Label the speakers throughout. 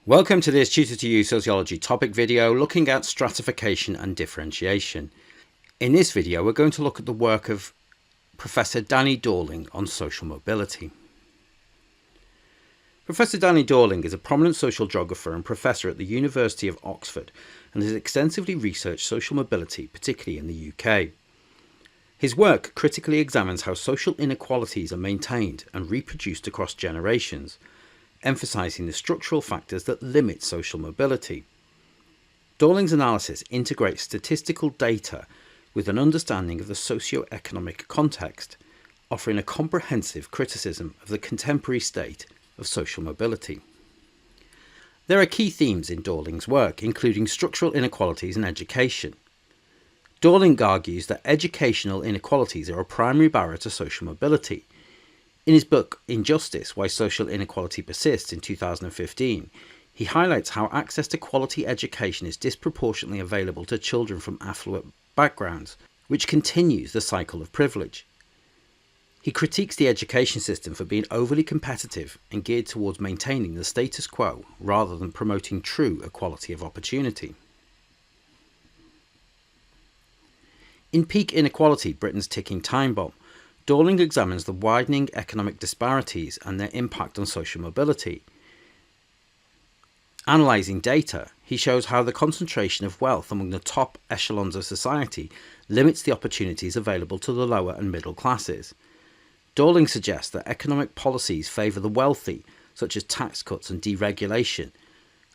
Speaker 1: Welcome to this Tutor to You Sociology topic video looking at stratification and differentiation. In this video we're going to look at the work of Professor Danny Dorling on social mobility. Professor Danny Dorling is a prominent social geographer and professor at the University of Oxford and has extensively researched social mobility, particularly in the UK. His work critically examines how social inequalities are maintained and reproduced across generations, emphasising the structural factors that limit social mobility. Dorling's analysis integrates statistical data with an understanding of the socio-economic context, offering a comprehensive criticism of the contemporary state of social mobility. There are key themes in Dorling's work, including structural inequalities and education. Dorling argues that educational inequalities are a primary barrier to social mobility. In his book Injustice: Why Social Inequality Persists in 2015, he highlights how access to quality education is disproportionately available to children from affluent backgrounds, which continues the cycle of privilege. He critiques the education system for being overly competitive and geared towards maintaining the status quo rather than promoting true equality of opportunity. In Peak Inequality: Britain's Ticking Time Bomb, Dorling examines the widening economic disparities and their impact on social mobility. Analysing data, he shows how the concentration of wealth among the top echelons of society limits the opportunities available to the lower and middle classes. Dorling suggests that economic policies favour the wealthy, such as tax cuts and deregulation,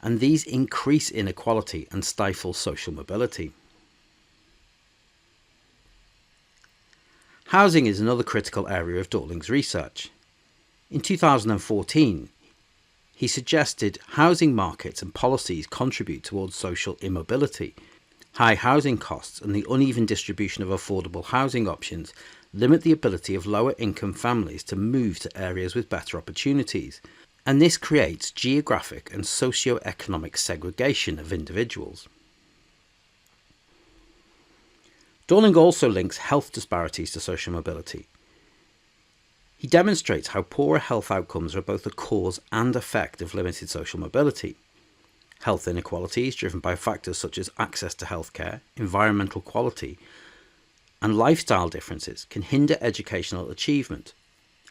Speaker 1: and these increase inequality and stifle social mobility. Housing is another critical area of Dorling's research. In 2014, he suggested housing markets and policies contribute towards social immobility. High housing costs and the uneven distribution of affordable housing options limit the ability of lower income families to move to areas with better opportunities, and this creates geographic and socio-economic segregation of individuals. Dorling also links health disparities to social mobility. He demonstrates how poorer health outcomes are both a cause and effect of limited social mobility. Health inequalities, driven by factors such as access to healthcare, environmental quality, and lifestyle differences, can hinder educational achievement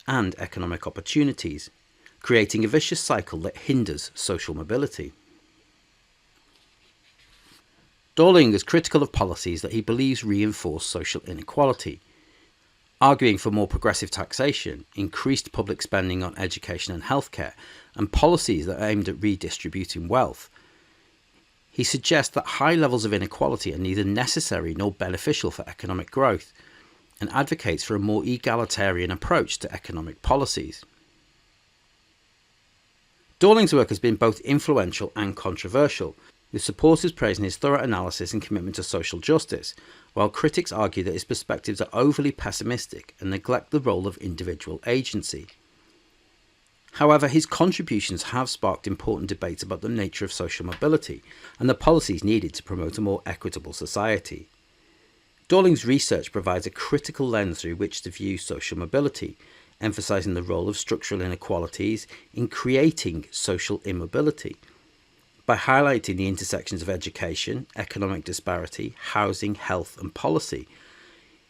Speaker 1: and economic opportunities, creating a vicious cycle that hinders social mobility. Dorling is critical of policies that he believes reinforce social inequality, arguing for more progressive taxation, increased public spending on education and healthcare, and policies that are aimed at redistributing wealth. He suggests that high levels of inequality are neither necessary nor beneficial for economic growth, and advocates for a more egalitarian approach to economic policies. Dorling's work has been both influential and controversial, with supporters praising his thorough analysis and commitment to social justice, while critics argue that his perspectives are overly pessimistic and neglect the role of individual agency. However, his contributions have sparked important debates about the nature of social mobility and the policies needed to promote a more equitable society. Dorling's research provides a critical lens through which to view social mobility, emphasising the role of structural inequalities in creating social immobility. By highlighting the intersections of education, economic disparity, housing, health and policy,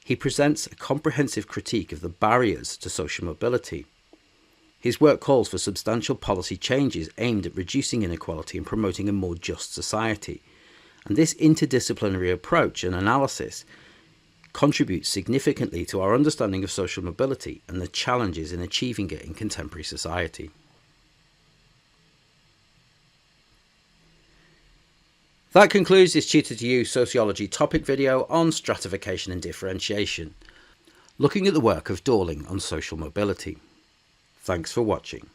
Speaker 1: he presents a comprehensive critique of the barriers to social mobility. His work calls for substantial policy changes aimed at reducing inequality and promoting a more just society, and this interdisciplinary approach and analysis contributes significantly to our understanding of social mobility and the challenges in achieving it in contemporary society. That concludes this Tutor to You Sociology topic video on stratification and differentiation, looking at the work of Dorling on social mobility. Thanks for watching.